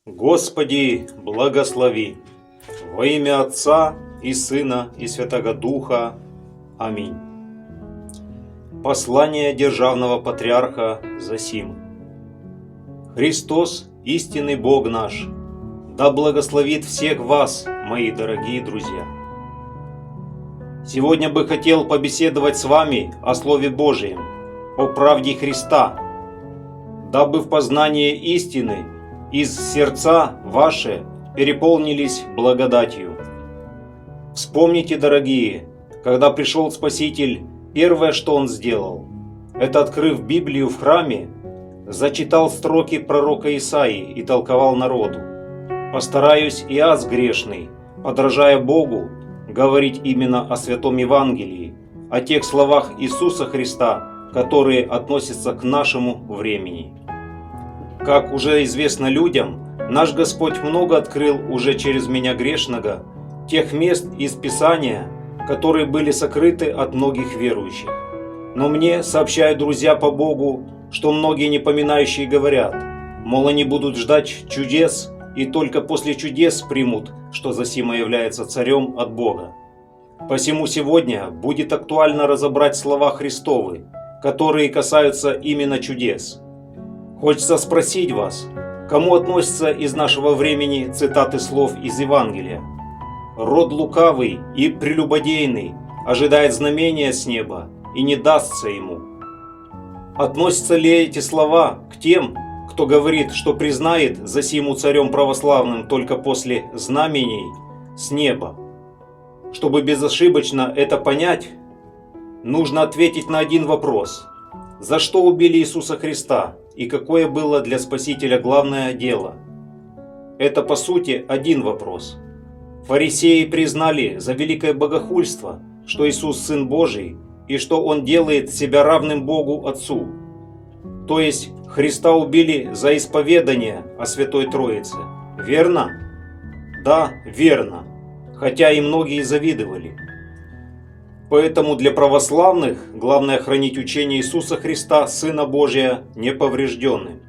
Господи, благослови во имя Отца и Сына и Святого Духа. Аминь. Послание Державного Патриарха Зосимы. Христос, истинный Бог наш, да благословит всех вас, мои дорогие друзья. Сегодня бы хотел побеседовать с вами о Слове Божьем, о правде Христа, дабы в познании истины из сердца ваши переполнились благодатью. Вспомните, дорогие, когда пришел Спаситель, первое, что Он сделал, это, открыв Библию в храме, зачитал строки пророка Исаии и толковал народу: «Постараюсь и аз грешный, подражая Богу, говорить именно о Святом Евангелии, о тех словах Иисуса Христа, которые относятся к нашему времени». Как уже известно людям, наш Господь много открыл уже через меня грешного тех мест из Писания, которые были сокрыты от многих верующих. Но мне сообщают друзья по Богу, что многие непоминающие говорят, мол, они будут ждать чудес и только после чудес примут, что Зосима является царем от Бога. Посему сегодня будет актуально разобрать слова Христовы, которые касаются именно чудес. Хочется спросить вас, кому относятся из нашего времени цитаты слов из Евангелия? «Род лукавый и прелюбодейный ожидает знамения с неба, и не дастся ему». Относятся ли эти слова к тем, кто говорит, что признает Зосиму царем православным только после знамений с неба? Чтобы безошибочно это понять, нужно ответить на один вопрос: за что убили Иисуса Христа и какое было для Спасителя главное дело? Это по сути один вопрос. Фарисеи признали за великое богохульство, что Иисус Сын Божий и что Он делает себя равным Богу Отцу. То есть Христа убили за исповедание о Святой Троице. Верно? Да, верно. Хотя и многие завидовали. Поэтому для православных главное хранить учение Иисуса Христа, Сына Божия, неповрежденным.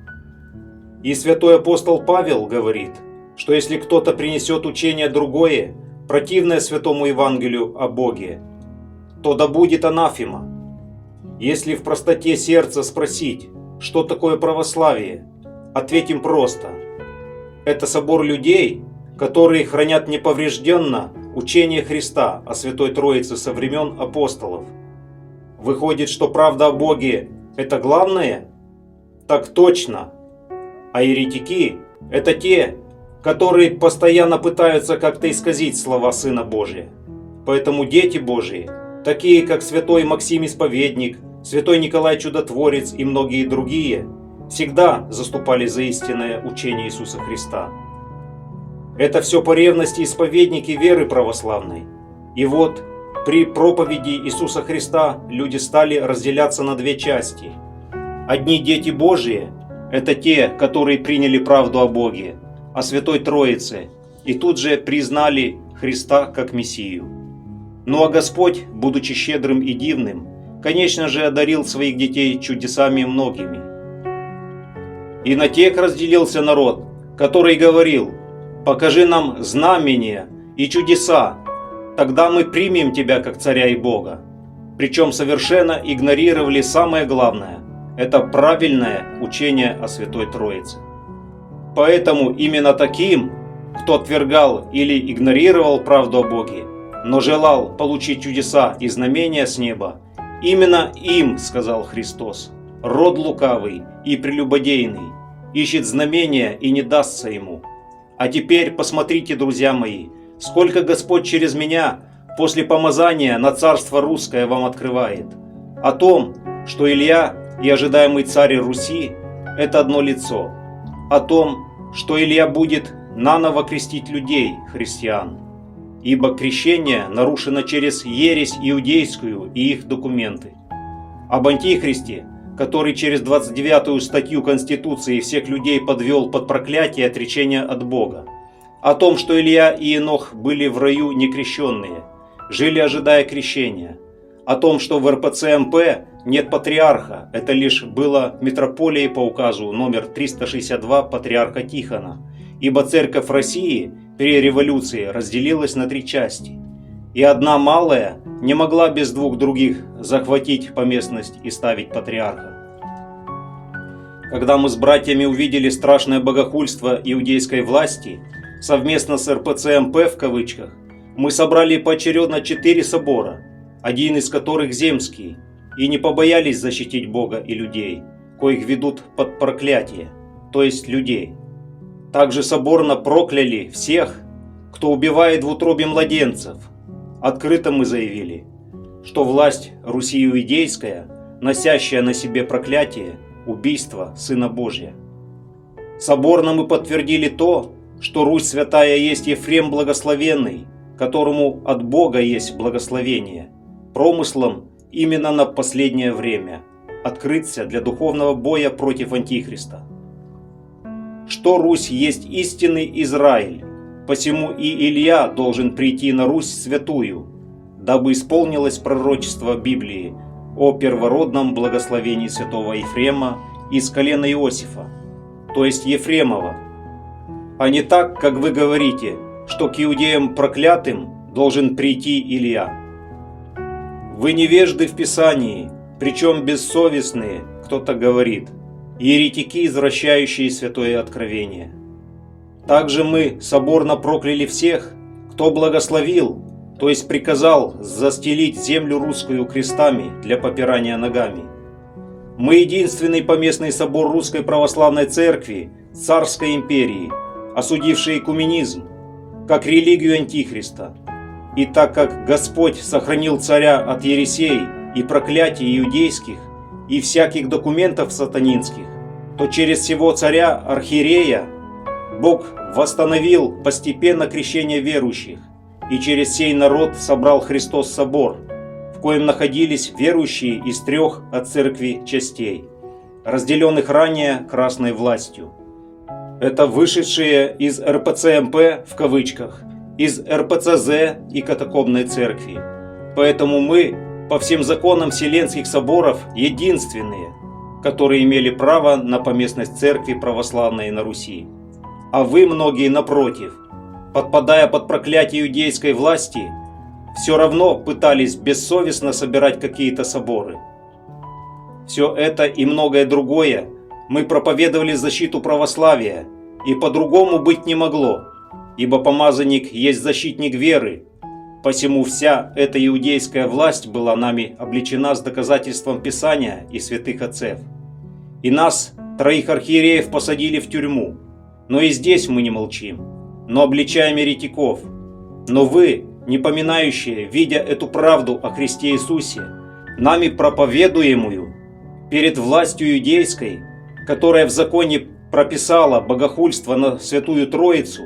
И святой апостол Павел говорит, что если кто-то принесет учение другое, противное святому Евангелию о Боге, то да будет анафема. Если в простоте сердца спросить, что такое православие, ответим просто: это собор людей, которые хранят неповрежденно учение Христа о Святой Троице со времен апостолов. Выходит, что правда о Боге – это главное? Так точно. А еретики – это те, которые постоянно пытаются как-то исказить слова Сына Божия. Поэтому дети Божии, такие как святой Максим Исповедник, святой Николай Чудотворец и многие другие, всегда заступали за истинное учение Иисуса Христа. Это все по ревности исповедники веры православной. И вот при проповеди Иисуса Христа люди стали разделяться на две части. Одни дети Божии – это те, которые приняли правду о Боге, о Святой Троице, и тут же признали Христа как Мессию. Ну а Господь, будучи щедрым и дивным, конечно же одарил своих детей чудесами многими. И на тех разделился народ, который говорил: «Покажи нам знамения и чудеса, тогда мы примем тебя как царя и Бога». Причем совершенно игнорировали самое главное – это правильное учение о Святой Троице. Поэтому именно таким, кто отвергал или игнорировал правду о Боге, но желал получить чудеса и знамения с неба, именно им, сказал Христос, род лукавый и прелюбодейный ищет знамения и не дастся ему. А теперь посмотрите, друзья мои, сколько Господь через меня после помазания на царство русское вам открывает. О том, что Илья и ожидаемый царь Руси – это одно лицо. О том, что Илья будет наново крестить людей, христиан. Ибо крещение нарушено через ересь иудейскую и их документы. Об Антихристе, который через 29-ю статью Конституции всех людей подвел под проклятие отречения от Бога. О том, что Илья и Енох были в раю некрещенные, жили ожидая крещения. О том, что в РПЦ МП нет патриарха, это лишь было митрополией по указу номер 362 патриарха Тихона, ибо церковь России при революции разделилась на 3 части, и одна малая не могла без 2 других захватить поместность и ставить патриарха. Когда мы с братьями увидели страшное богохульство иудейской власти, совместно с РПЦ-МП в кавычках, мы собрали поочередно 4 собора, один из которых земский, и не побоялись защитить Бога и людей, коих ведут под проклятие, то есть людей. Также соборно прокляли всех, кто убивает в утробе младенцев. Открыто мы заявили, что власть Руси иудейская, носящая на себе проклятие, убийство Сына Божия. Соборно мы подтвердили то, что Русь святая есть Ефрем Благословенный, которому от Бога есть благословение, промыслом именно на последнее время, открыться для духовного боя против Антихриста. Что Русь есть истинный Израиль, посему и Илья должен прийти на Русь святую, дабы исполнилось пророчество Библии о первородном благословении святого Ефрема из колена Иосифа, то есть Ефремова, а не так, как вы говорите, что к иудеям проклятым должен прийти Илья. Вы невежды в Писании, причем бессовестные, кто-то говорит, еретики, извращающие святое откровение. Также мы соборно прокляли всех, кто благословил, то есть приказал застелить землю русскую крестами для попирания ногами. Мы единственный поместный собор Русской Православной Церкви Царской империи, осудивший экуменизм, как религию Антихриста. И так как Господь сохранил царя от ересей и проклятий иудейских и всяких документов сатанинских, то через сего царя архиерея Бог восстановил постепенно крещение верующих, и через сей народ собрал Христос собор, в коем находились верующие из 3 от церкви частей, разделенных ранее красной властью. Это вышедшие из РПЦ-МП в кавычках, из РПЦЗ и катакомной церкви. Поэтому мы по всем законам Вселенских соборов единственные, которые имели право на поместность церкви православной на Руси. А вы многие напротив, подпадая под проклятие иудейской власти, все равно пытались бессовестно собирать какие-то соборы. Все это и многое другое мы проповедовали защиту православия, и по-другому быть не могло, ибо помазанник есть защитник веры, посему вся эта иудейская власть была нами обличена с доказательством Писания и святых отцев. И нас, 3 архиереев, посадили в тюрьму, но и здесь мы не молчим, но обличаем еретиков. Но вы, не поминающие, видя эту правду о Христе Иисусе, нами проповедуемую перед властью иудейской, которая в законе прописала богохульство на Святую Троицу,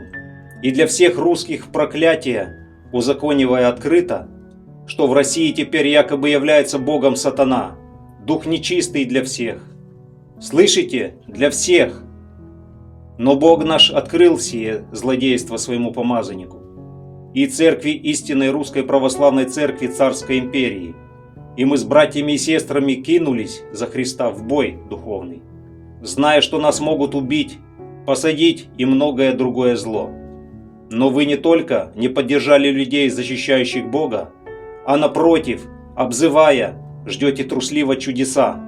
и для всех русских проклятие, узаконивая открыто, что в России теперь якобы является Богом сатана, дух нечистый для всех. Слышите? Для всех. Но Бог наш открыл сие злодейство своему помазаннику и церкви истинной Русской Православной Церкви Царской империи, и мы с братьями и сестрами кинулись за Христа в бой духовный, зная, что нас могут убить, посадить и многое другое зло. Но вы не только не поддержали людей, защищающих Бога, а напротив, обзывая, ждете трусливо чудеса.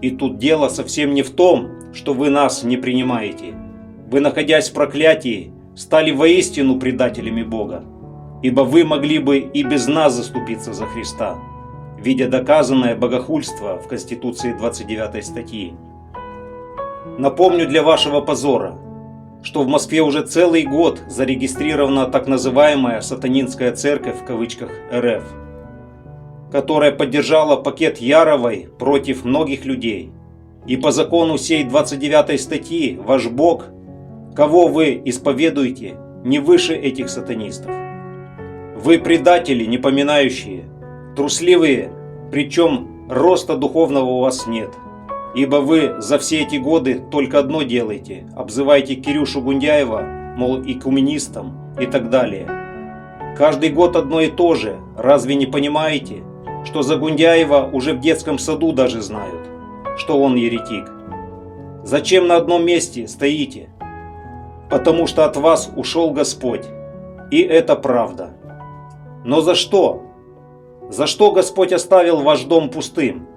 И тут дело совсем не в том, что вы нас не принимаете. Вы, находясь в проклятии, стали воистину предателями Бога, ибо вы могли бы и без нас заступиться за Христа, видя доказанное богохульство в Конституции 29 статьи. Напомню для вашего позора, что в Москве уже целый год зарегистрирована так называемая сатанинская церковь в кавычках РФ, которая поддержала пакет Яровой против многих людей. И по закону сей 29 статьи ваш Бог, кого вы исповедуете, не выше этих сатанистов. Вы предатели, не поминающие, трусливые, причем роста духовного у вас нет. Ибо вы за все эти годы только одно делаете, обзываете Кирюшу Гундяева, мол, экуменистом и так далее. Каждый год одно и то же, разве не понимаете, что за Гундяева уже в детском саду даже знают, что он еретик? Зачем на одном месте стоите? потому что от вас ушел Господь, и это правда. Но за что? За что Господь оставил ваш дом пустым?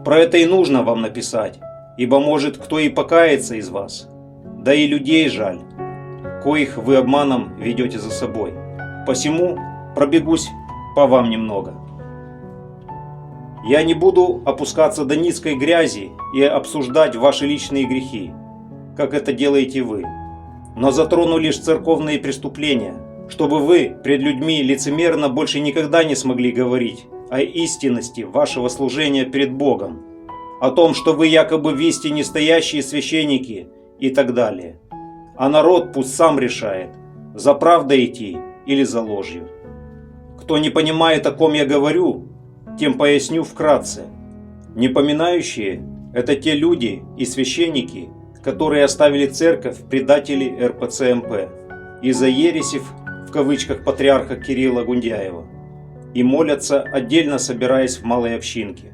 Про это и нужно вам написать, ибо может кто и покается из вас, да и людей жаль, коих вы обманом ведете за собой. Посему пробегусь по вам немного. Я не буду опускаться до низкой грязи и обсуждать ваши личные грехи, как это делаете вы, но затрону лишь церковные преступления, чтобы вы пред людьми лицемерно больше никогда не смогли говорить о истинности вашего служения перед Богом, о том, что вы якобы в истине стоящие священники и так далее. А народ пусть сам решает, за правдой идти или за ложью. Кто не понимает, о ком я говорю, тем поясню вкратце. Непоминающие – это те люди и священники, которые оставили церковь предатели РПЦ-МП из-за ересев в кавычках патриарха Кирилла Гундяева и молятся, отдельно собираясь в малой общинке.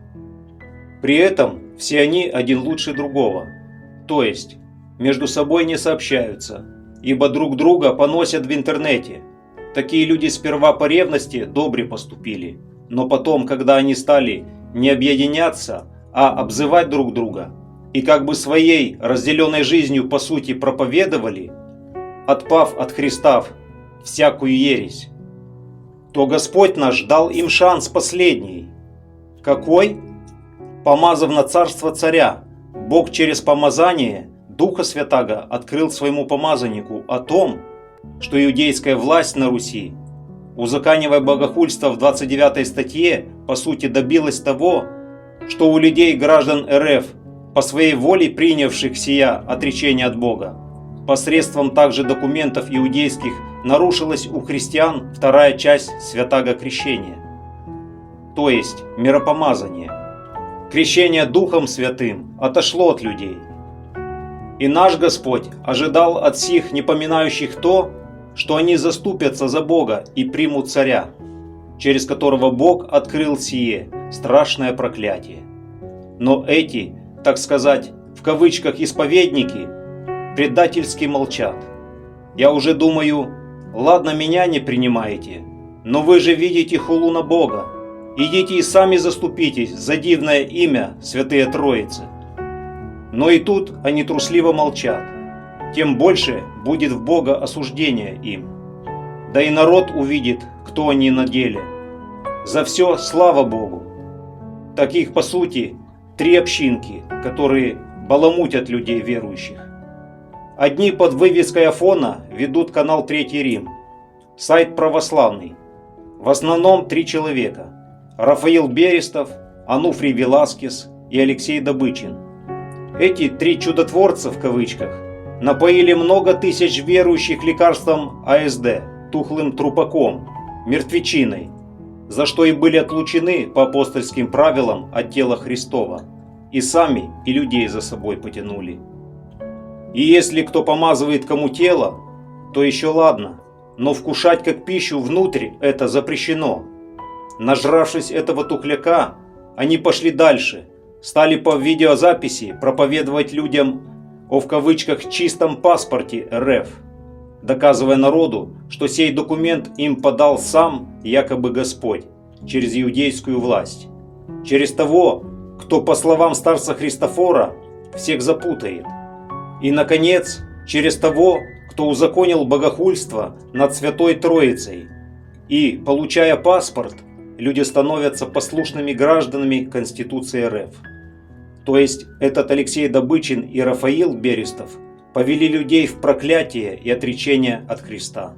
При этом все они один лучше другого, то есть между собой не сообщаются, ибо друг друга поносят в интернете. Такие люди сперва по ревности добре поступили, но потом, когда они стали не объединяться, а обзывать друг друга, и как бы своей разделенной жизнью по сути проповедовали, отпав от Христа всякую ересь, то Господь наш дал им шанс последний. Какой? Помазав на царство царя, Бог через помазание Духа Святаго открыл своему помазаннику о том, что иудейская власть на Руси, узаконивая богохульство в 29 статье, по сути добилась того, что у людей, граждан РФ, по своей воле принявших сия отречение от Бога, посредством также документов иудейских нарушилась у христиан вторая часть святаго крещения, то есть миропомазание. Крещение Духом Святым отошло от людей. И наш Господь ожидал от сих непоминающих то, что они заступятся за Бога и примут царя, через которого Бог открыл сие страшное проклятие. Но эти, так сказать, в кавычках исповедники, предательски молчат. Я уже думаю, ладно, меня не принимаете, но вы же видите хулу на Бога. Идите и сами заступитесь за дивное имя Святые Троицы. Но и тут они трусливо молчат. Тем больше будет в Бога осуждение им. Да и народ увидит, кто они на деле. За все слава Богу. Таких по сути 3 общинки, которые баламутят людей верующих. Одни под вывеской Афона ведут канал Третий Рим, сайт православный. В основном 3 человека: Рафаил Берестов, Ануфрий Веласкес и Алексей Добычин. Эти 3 чудотворца в кавычках напоили много тысяч верующих лекарством АСД, тухлым трупаком, мертвечиной, за что и были отлучены по апостольским правилам от тела Христова, и сами и людей за собой потянули. И если кто помазывает кому тело, то еще ладно, но вкушать как пищу внутрь это запрещено. Нажравшись этого тухляка, они пошли дальше, стали по видеозаписи проповедовать людям о в кавычках чистом паспорте РФ, доказывая народу, что сей документ им подал сам якобы Господь через иудейскую власть, через того, кто, по словам старца Христофора, всех запутает, и, наконец, через того, кто узаконил богохульство над Святой Троицей, и, получая паспорт, люди становятся послушными гражданами Конституции РФ. То есть этот Алексей Добычин и Рафаил Берестов повели людей в проклятие и отречение от Христа.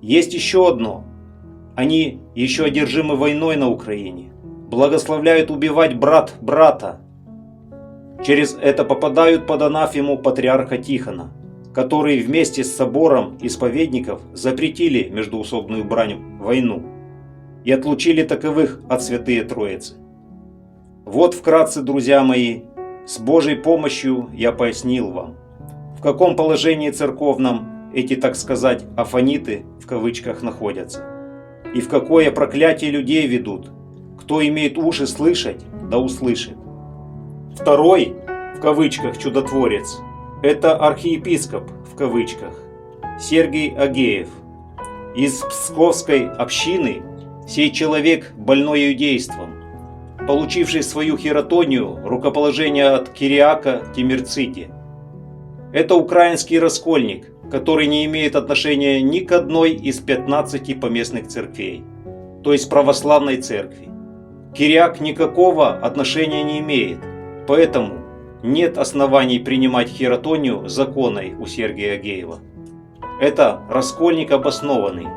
Есть еще одно. Они еще одержимы войной на Украине, благословляют убивать брат брата. Через это попадают под анафему патриарха Тихона, который вместе с собором исповедников запретили междоусобную брань войну и отлучили таковых от Святые Троицы. Вот вкратце, друзья мои, с Божьей помощью я пояснил вам, в каком положении церковном эти, так сказать, афониты в кавычках находятся, и в какое проклятие людей ведут. Кто имеет уши слышать, да услышит. Второй, в кавычках, чудотворец, это архиепископ, в кавычках, Сергий Агеев. Из Псковской общины сей человек больной иудейством, получивший свою хиротонию рукоположение от Кириака Тимирциги. Это украинский раскольник, который не имеет отношения ни к одной из 15 поместных церквей, то есть православной церкви. Кириак никакого отношения не имеет, поэтому нет оснований принимать хиротонию законной у Сергия Агеева. Это раскольник обоснованный,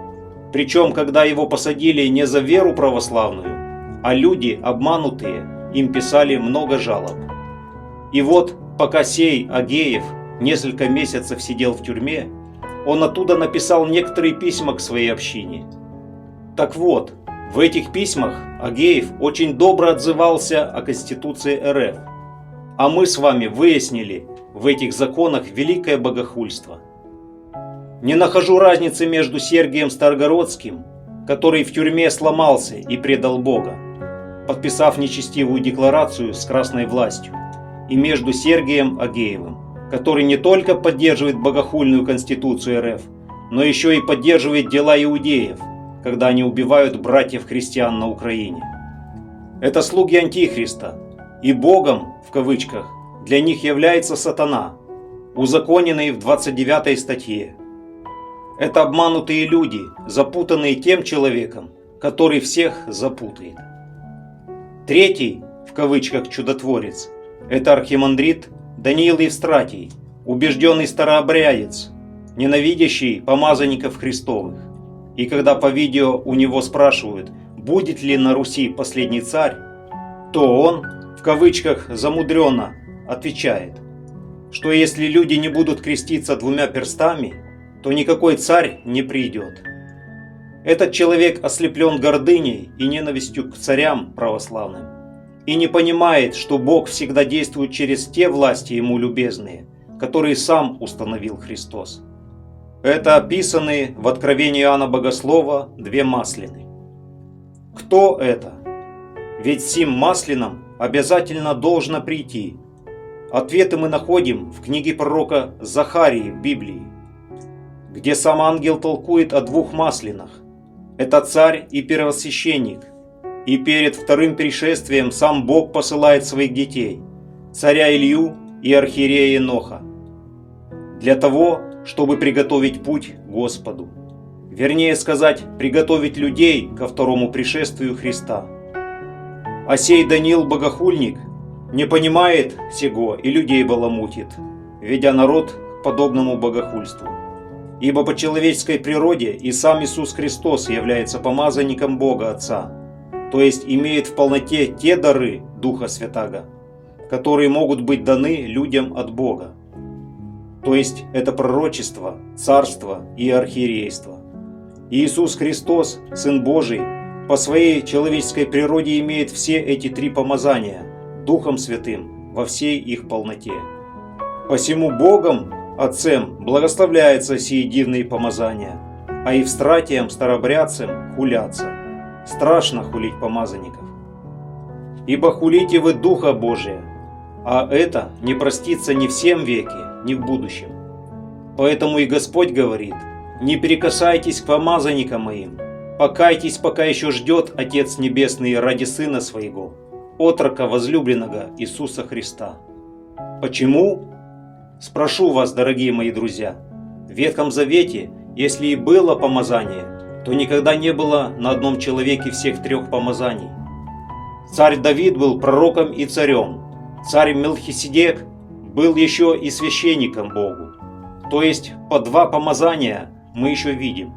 причем когда его посадили не за веру православную, а люди обманутые, им писали много жалоб. И вот пока сей Агеев несколько месяцев сидел в тюрьме, он оттуда написал некоторые письма к своей общине. Так вот, в этих письмах Агеев очень добро отзывался о Конституции РФ, а мы с вами выяснили в этих законах великое богохульство. Не нахожу разницы между Сергием Старгородским, который в тюрьме сломался и предал Бога, подписав нечестивую декларацию с красной властью, и между Сергием Агеевым, который не только поддерживает богохульную Конституцию РФ, но еще и поддерживает дела иудеев, когда они убивают братьев-христиан на Украине. Это слуги Антихриста, и Богом, в кавычках, для них является сатана, узаконенный в 29 статье. Это обманутые люди, запутанные тем человеком, который всех запутает. Третий, в кавычках, чудотворец, это архимандрит Даниил Евстратий, убежденный старообрядец, ненавидящий помазанников Христовых. И когда по видео у него спрашивают, будет ли на Руси последний царь, то он, в кавычках, замудренно отвечает, что если люди не будут креститься 2 перстами, то никакой царь не придет. Этот человек ослеплен гордыней и ненавистью к царям православным и не понимает, что Бог всегда действует через те власти ему любезные, которые сам установил Христос. Это описаны в Откровении Иоанна Богослова 2 маслины. Кто это? Ведь сим маслинам обязательно должно прийти. Ответы мы находим в книге пророка Захарии в Библии, где сам ангел толкует о 2 маслинах. Это царь и первосвященник. И перед вторым пришествием сам Бог посылает своих детей, царя Илью и архиерея Еноха, для того, чтобы приготовить путь Господу. Вернее сказать, приготовить людей ко второму пришествию Христа. А сей Даниил Богохульник не понимает сего и людей баламутит, ведя народ к подобному богохульству. Ибо по человеческой природе и сам Иисус Христос является помазанником Бога Отца, то есть имеет в полноте те дары Духа Святаго, которые могут быть даны людям от Бога. То есть это пророчество, царство и архиерейство. И Иисус Христос, Сын Божий, по своей человеческой природе имеет все эти 3 помазания Духом Святым во всей их полноте. Посему Богом, Отцем, благословляются сии дивные помазания, а Евстратием старообрядцем хулятся. Страшно хулить помазанников. Ибо хулите вы Духа Божия, а это не простится ни в сем веке, ни в будущем. Поэтому и Господь говорит: не прикасайтесь к помазанникам моим, покайтесь, пока еще ждет Отец Небесный ради Сына Своего, отрока возлюбленного Иисуса Христа. Почему? Спрошу вас, дорогие мои друзья. В Ветхом Завете, если и было помазание, то никогда не было на одном человеке всех 3 помазаний. Царь Давид был пророком и царем. Царь Мелхиседек был еще и священником Богу. То есть по 2 помазания мы еще видим.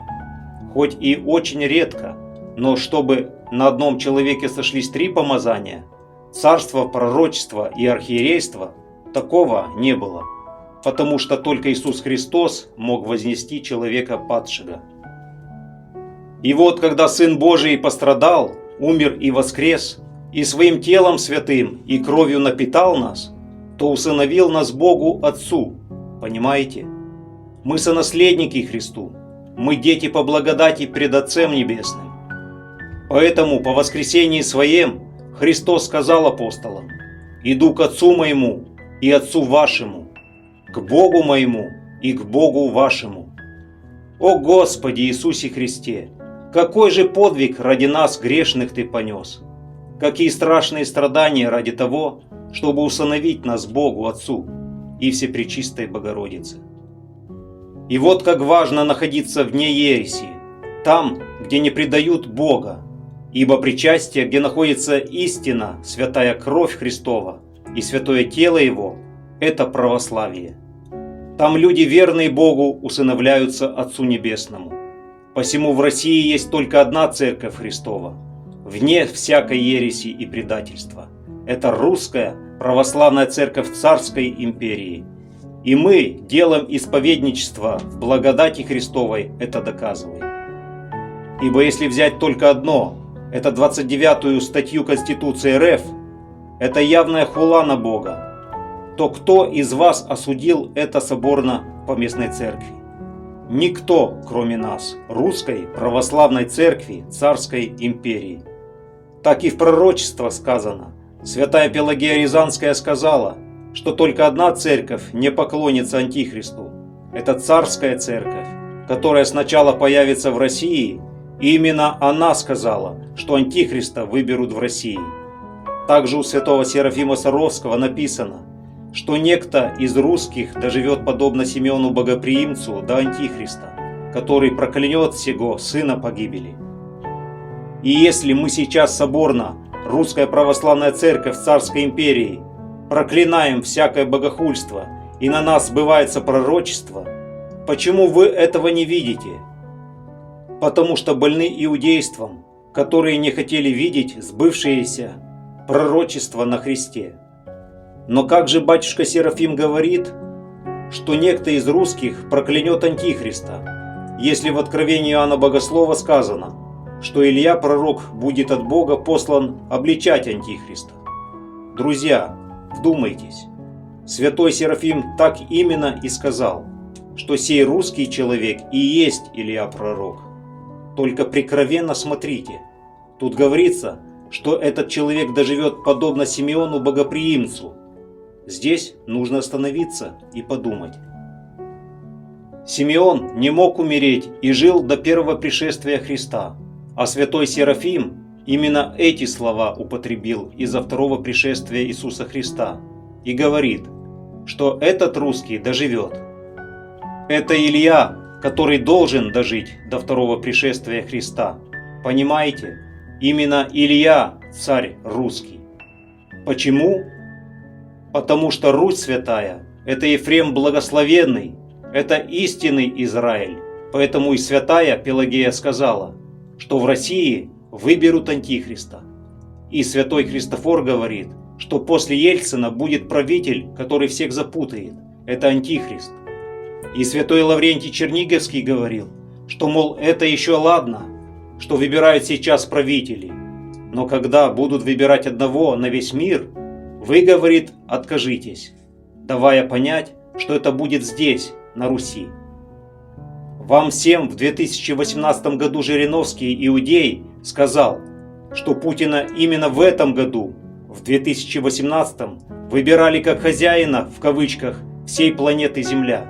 Хоть и очень редко, но чтобы на одном человеке сошлись 3 помазания, царство, пророчество и архиерейство, такого не было. Потому что только Иисус Христос мог вознести человека падшего. И вот, когда Сын Божий пострадал, умер и воскрес, и своим телом святым и кровью напитал нас, то усыновил нас Богу Отцу. Понимаете? Мы сонаследники Христу. Мы дети по благодати пред Отцем Небесным. Поэтому по воскресении Своем Христос сказал апостолам: «Иду к Отцу моему и Отцу вашему, к Богу моему и к Богу вашему. О Господи Иисусе Христе! Какой же подвиг ради нас грешных Ты понес! Какие страшные страдания ради того, чтобы усыновить нас Богу Отцу и Всепречистой Богородице! И вот как важно находиться вне ереси, там, где не предают Бога, ибо причастие, где находится истина, святая кровь Христова и святое тело Его, это православие. Там люди, верные Богу, усыновляются Отцу Небесному. Посему в России есть только одна Церковь Христова, вне всякой ереси и предательства. Это Русская Православная Церковь Царской Империи. И мы делом исповедничества в благодати Христовой это доказываем. Ибо если взять только одно, это 29-ю статью Конституции РФ, это явная хула на Бога, то кто из вас осудил это соборно-поместной церкви? Никто, кроме нас, Русской Православной Церкви Царской Империи. Так и в пророчестве сказано, святая Пелагея Рязанская сказала, что только одна церковь не поклонится Антихристу. Это Царская Церковь, которая сначала появится в России, и именно она сказала, что Антихриста выберут в России. Также у святого Серафима Саровского написано, что некто из русских доживет подобно Симеону Богоприимцу до Антихриста, который проклянет сего сына погибели. И если мы сейчас соборно, Русская Православная Церковь Царской Империи, проклинаем всякое богохульство и на нас сбывается пророчество, почему вы этого не видите? Потому что больны иудейством, которые не хотели видеть сбывшееся пророчество на Христе. Но как же батюшка Серафим говорит, что некто из русских проклянет Антихриста, если в Откровении Иоанна Богослова сказано, что Илья, пророк, будет от Бога послан обличать Антихриста? Друзья, вдумайтесь, святой Серафим так именно и сказал, что сей русский человек и есть Илья, пророк. Только прикровенно смотрите, тут говорится, что этот человек доживет подобно Симеону Богоприимцу. Здесь нужно остановиться и подумать. Симеон не мог умереть и жил до первого пришествия Христа, а святой Серафим именно эти слова употребил из-за второго пришествия Иисуса Христа и говорит, что этот русский доживет. Это Илья, который должен дожить до второго пришествия Христа. Понимаете? Именно Илья, царь русский. Почему? Потому что Русь святая – это Ефрем благословенный, это истинный Израиль. Поэтому и святая Пелагея сказала, что в России выберут Антихриста. И святой Христофор говорит, что после Ельцина будет правитель, который всех запутает. Это Антихрист. И святой Лаврентий Черниговский говорил, что, мол, это еще ладно, что выбирают сейчас правителей. Но когда будут выбирать одного на весь мир, вы, говорит, откажитесь, давая понять, что это будет здесь, на Руси. Вам всем в 2018 году Жириновский, иудей, сказал, что Путина именно в этом году, в 2018, выбирали как хозяина, в кавычках, всей планеты Земля.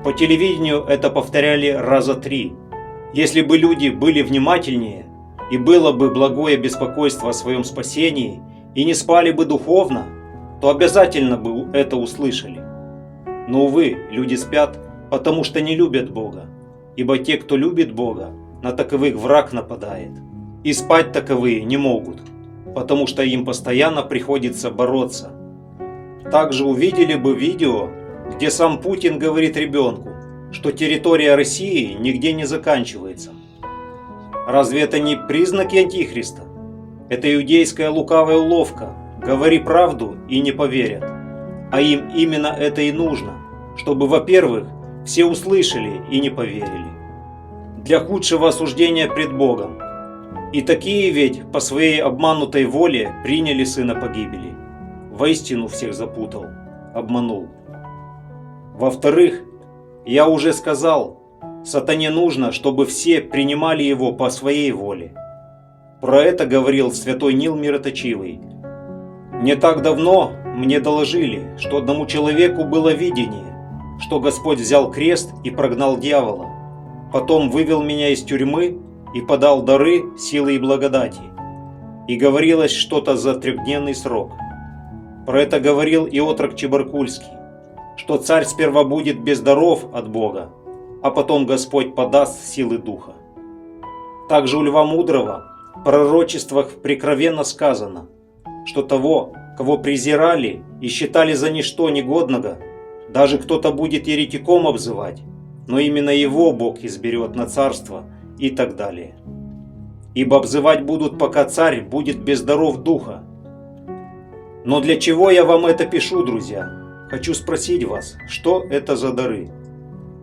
По телевидению это повторяли раза 3. Если бы люди были внимательнее, и было бы благое беспокойство о своем спасении, и не спали бы духовно, то обязательно бы это услышали. Но, увы, люди спят, потому что не любят Бога, ибо те, кто любит Бога, на таковых враг нападает. И спать таковые не могут, потому что им постоянно приходится бороться. Также увидели бы видео, где сам Путин говорит ребенку, что территория России нигде не заканчивается. Разве это не признаки Антихриста? Это иудейская лукавая уловка. Говори правду и не поверят. А им именно это и нужно, чтобы, во-первых, все услышали и не поверили. Для худшего осуждения пред Богом. И такие ведь по своей обманутой воле приняли сына погибели. Воистину всех запутал, обманул. Во-вторых, я уже сказал, сатане нужно, чтобы все принимали его по своей воле. Про это говорил святой Нил Мироточивый. Не так давно мне доложили, что одному человеку было видение, что Господь взял крест и прогнал дьявола, потом вывел меня из тюрьмы и подал дары силы и благодати. И говорилось что-то за трехдневный срок. Про это говорил и отрок Чебаркульский, что царь сперва будет без даров от Бога, а потом Господь подаст силы Духа. Также у Льва Мудрого в пророчествах прикровенно сказано, что того, кого презирали и считали за ничто негодного, даже кто-то будет еретиком обзывать, но именно его Бог изберет на царство и так далее. Ибо обзывать будут, пока царь будет без даров Духа. Но для чего я вам это пишу, друзья? Хочу спросить вас, что это за дары?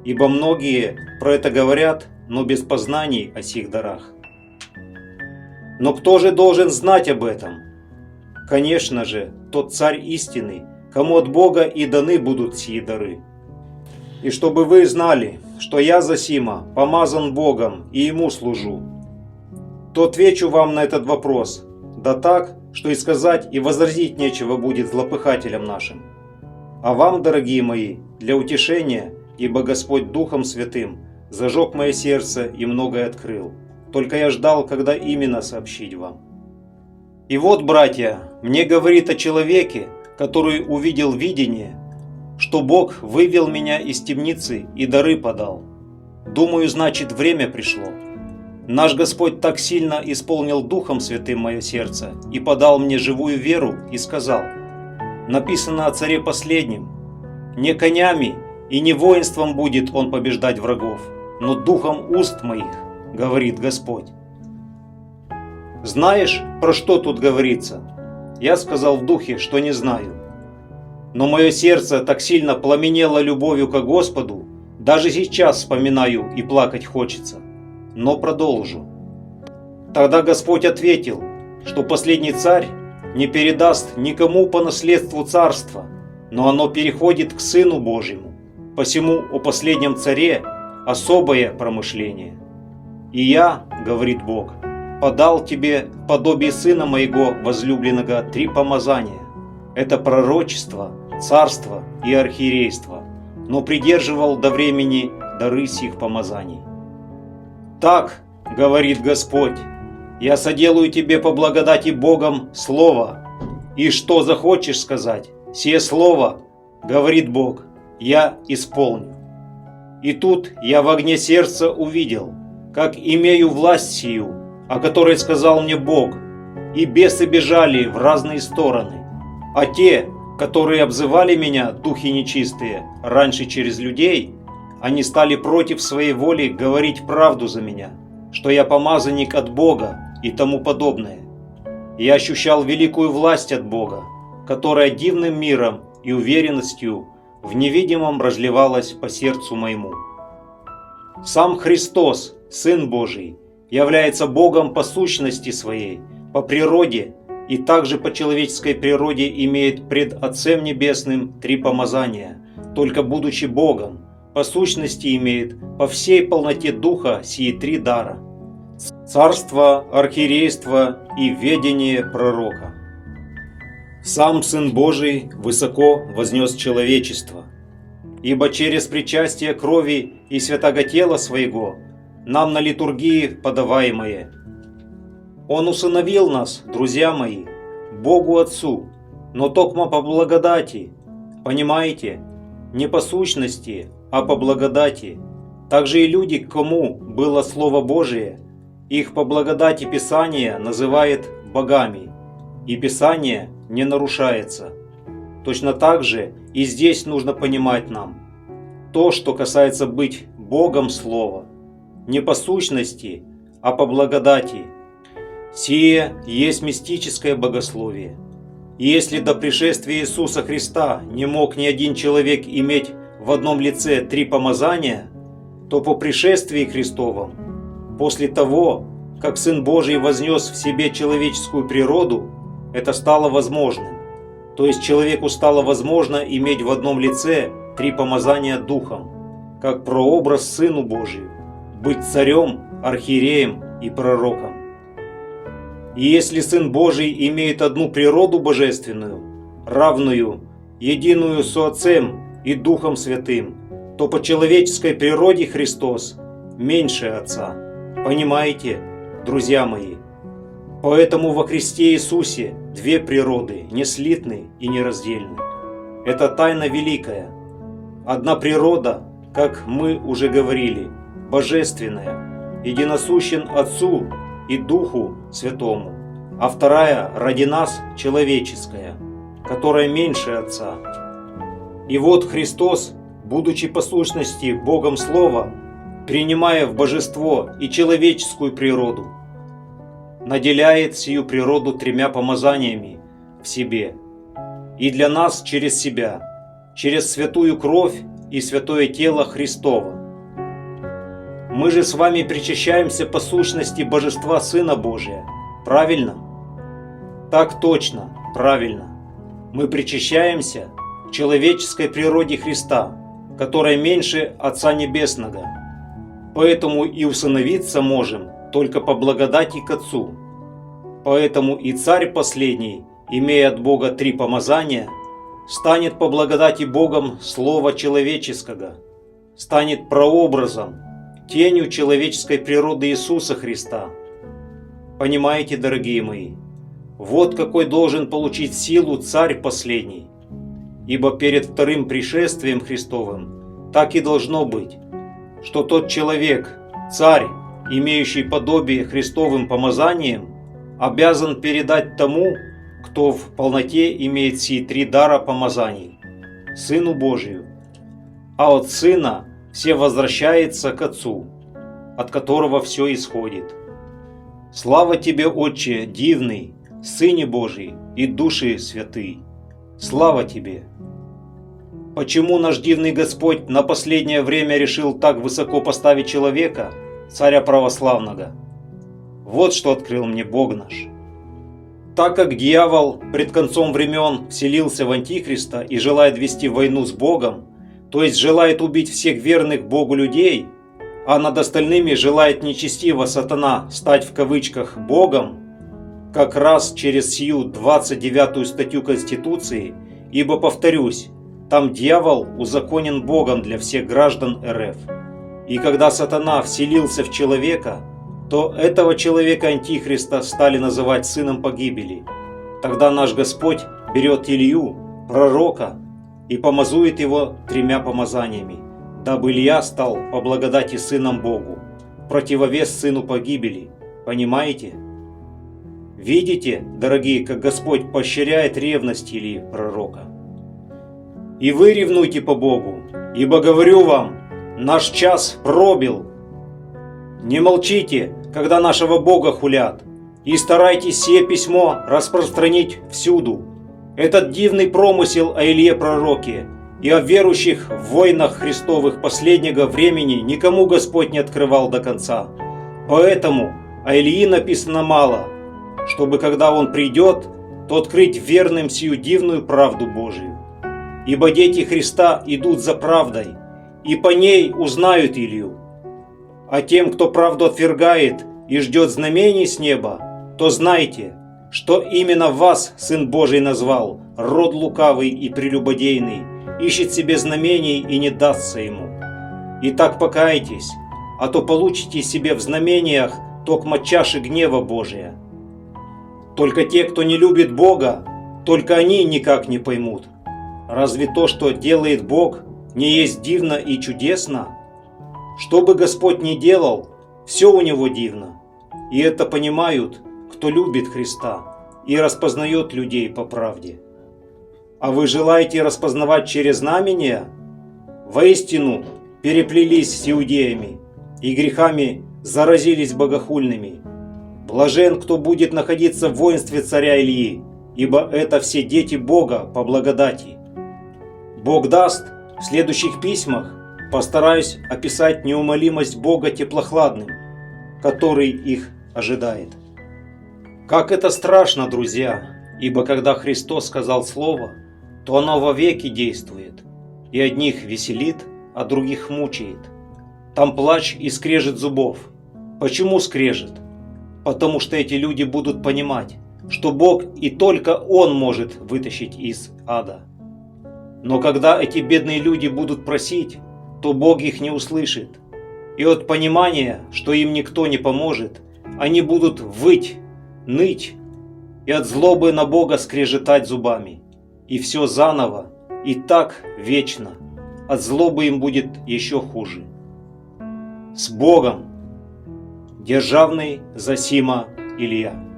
Ибо многие про это говорят, но без познаний о сих дарах. Но кто же должен знать об этом? Конечно же, тот царь истинный, кому от Бога и даны будут сии дары. И чтобы вы знали, что я засима помазан Богом и Ему служу, то отвечу вам на этот вопрос, да так, что и сказать, и возразить нечего будет злопыхателям нашим. А вам, дорогие мои, для утешения, ибо Господь Духом Святым зажег мое сердце и многое открыл. Только я ждал, когда именно сообщить вам. И вот, братья, мне говорит о человеке, который увидел видение, что Бог вывел меня из темницы и дары подал. Думаю, значит, время пришло. Наш Господь так сильно исполнил Духом Святым мое сердце и подал мне живую веру и сказал: написано о царе последнем, не конями и не воинством будет он побеждать врагов, но духом уст моих, говорит Господь. Знаешь, про что тут говорится? Я сказал в духе, что не знаю. Но мое сердце так сильно пламенело любовью к Господу, даже сейчас вспоминаю и плакать хочется. Но продолжу. Тогда Господь ответил, что последний царь не передаст никому по наследству царства, но оно переходит к Сыну Божьему. Посему о последнем царе особое промышление. И я, говорит Бог, подал тебе в подобие Сына Моего возлюбленного 3 помазания. Это пророчество, царство и архиерейство, но придерживал до времени дары сих помазаний. Так, говорит Господь, я соделаю тебе по благодати Богом слово, и что захочешь сказать, сие слово, говорит Бог, я исполню. И тут я в огне сердца увидел, как имею власть сию, о которой сказал мне Бог, и бесы бежали в разные стороны, а те, которые обзывали меня, духи нечистые, раньше через людей, они стали против своей воли говорить правду за меня, что я помазанник от Бога и тому подобное. Я ощущал великую власть от Бога, которая дивным миром и уверенностью в невидимом разливалась по сердцу моему. Сам Христос, Сын Божий, является Богом по сущности своей, по природе, и также по человеческой природе имеет пред Отцем Небесным 3 помазания, только будучи Богом, по сущности имеет по всей полноте Духа сии 3 дара: царство, архиерейство и ведение пророка. Сам Сын Божий высоко вознес человечество, ибо через причастие крови и святаго тела Своего нам на литургии подаваемое. Он усыновил нас, друзья мои, Богу Отцу, но токмо по благодати, понимаете, не по сущности, а по благодати. Также и люди, кому было Слово Божие, их по благодати Писание называет богами, и Писание не нарушается. Точно так же и здесь нужно понимать нам то, что касается быть Богом Слова, не по сущности, а по благодати. Сие есть мистическое богословие. И если до пришествия Иисуса Христа не мог ни один человек иметь в одном лице 3 помазания, то по пришествии Христовом, после того, как Сын Божий вознес в себе человеческую природу, это стало возможным. То есть человеку стало возможно иметь в одном лице 3 помазания Духом, как прообраз Сыну Божию, быть царем, архиереем и пророком. И если Сын Божий имеет одну природу божественную, равную, единую со Отцем и Духом Святым, то по человеческой природе Христос меньше Отца. Понимаете, друзья мои? Поэтому во Христе Иисусе две природы не слитны и нераздельны. Это тайна великая. Одна природа, как мы уже говорили, божественная, единосущен Отцу и Духу Святому, а вторая ради нас человеческая, которая меньше Отца. И вот Христос, будучи послушности Богом Слова, принимая в божество и человеческую природу, наделяет сию природу тремя помазаниями в себе, и для нас через себя, через святую кровь и святое тело Христово. Мы же с вами причащаемся по сущности божества Сына Божия, правильно? Так точно, правильно. Мы причащаемся к человеческой природе Христа, которая меньше Отца Небесного. Поэтому и усыновиться можем только по благодати к Отцу. Поэтому и Царь последний, имея от Бога три помазания, станет по благодати Богом Слова человеческого, станет прообразом, тенью человеческой природы Иисуса Христа. Понимаете, дорогие мои? Вот какой должен получить силу Царь последний. Ибо перед вторым пришествием Христовым так и должно быть, что тот человек, Царь, имеющий подобие Христовым помазанием, обязан передать тому, кто в полноте имеет сии три дара помазаний, Сыну Божию. А от Сына все возвращается к Отцу, от которого все исходит. Слава Тебе, Отче, дивный, Сыне Божий и Души Святый! Слава Тебе! Почему наш дивный Господь на последнее время решил так высоко поставить человека, Царя Православного? Вот что открыл мне Бог наш. Так как дьявол пред концом времен вселился в Антихриста и желает вести войну с Богом, то есть желает убить всех верных Богу людей, а над остальными желает нечестиво сатана стать в кавычках Богом, как раз через сию 29 статью Конституции, ибо, повторюсь, там дьявол узаконен Богом для всех граждан РФ. И когда сатана вселился в человека, то этого человека Антихриста стали называть сыном погибели. Тогда наш Господь берет Илью, пророка, и помазует его тремя помазаниями, дабы Илья стал по благодати сыном Богу, противовес сыну погибели. Понимаете? Видите, дорогие, как Господь поощряет ревность Ильи, пророка? И вы ревнуйте по Богу, ибо говорю вам, наш час пробил. Не молчите, когда нашего Бога хулят, и старайтесь сие письмо распространить всюду. Этот дивный промысел о Илье пророке и о верующих в войнах Христовых последнего времени никому Господь не открывал до конца. Поэтому о Ильи написано мало, чтобы когда он придет, то открыть верным сию дивную правду Божию. Ибо дети Христа идут за правдой, и по ней узнают Илью. А тем, кто правду отвергает и ждет знамений с неба, то знайте, что именно вас Сын Божий назвал, род лукавый и прелюбодейный, ищет себе знамений и не дастся ему. Итак, покайтесь, а то получите себе в знамениях токмо чаши гнева Божия. Только те, кто не любит Бога, только они никак не поймут. Разве то, что делает Бог, не есть дивно и чудесно? Что бы Господь ни делал, все у Него дивно. И это понимают, кто любит Христа и распознает людей по правде. А вы желаете распознавать через знамения? Воистину переплелись с иудеями и грехами заразились богохульными. Блажен, кто будет находиться в воинстве царя Ильи, ибо это все дети Бога по благодати. Бог даст, в следующих письмах постараюсь описать неумолимость Бога теплохладным, который их ожидает. Как это страшно, друзья, ибо когда Христос сказал Слово, то оно вовеки действует, и одних веселит, а других мучает. Там плач и скрежет зубов. Почему скрежет? Потому что эти люди будут понимать, что Бог и только Он может вытащить из ада. Но когда эти бедные люди будут просить, то Бог их не услышит. И от понимания, что им никто не поможет, они будут выть, ныть и от злобы на Бога скрежетать зубами. И все заново, и так вечно. От злобы им будет еще хуже. С Богом! Державный Зосима Илья.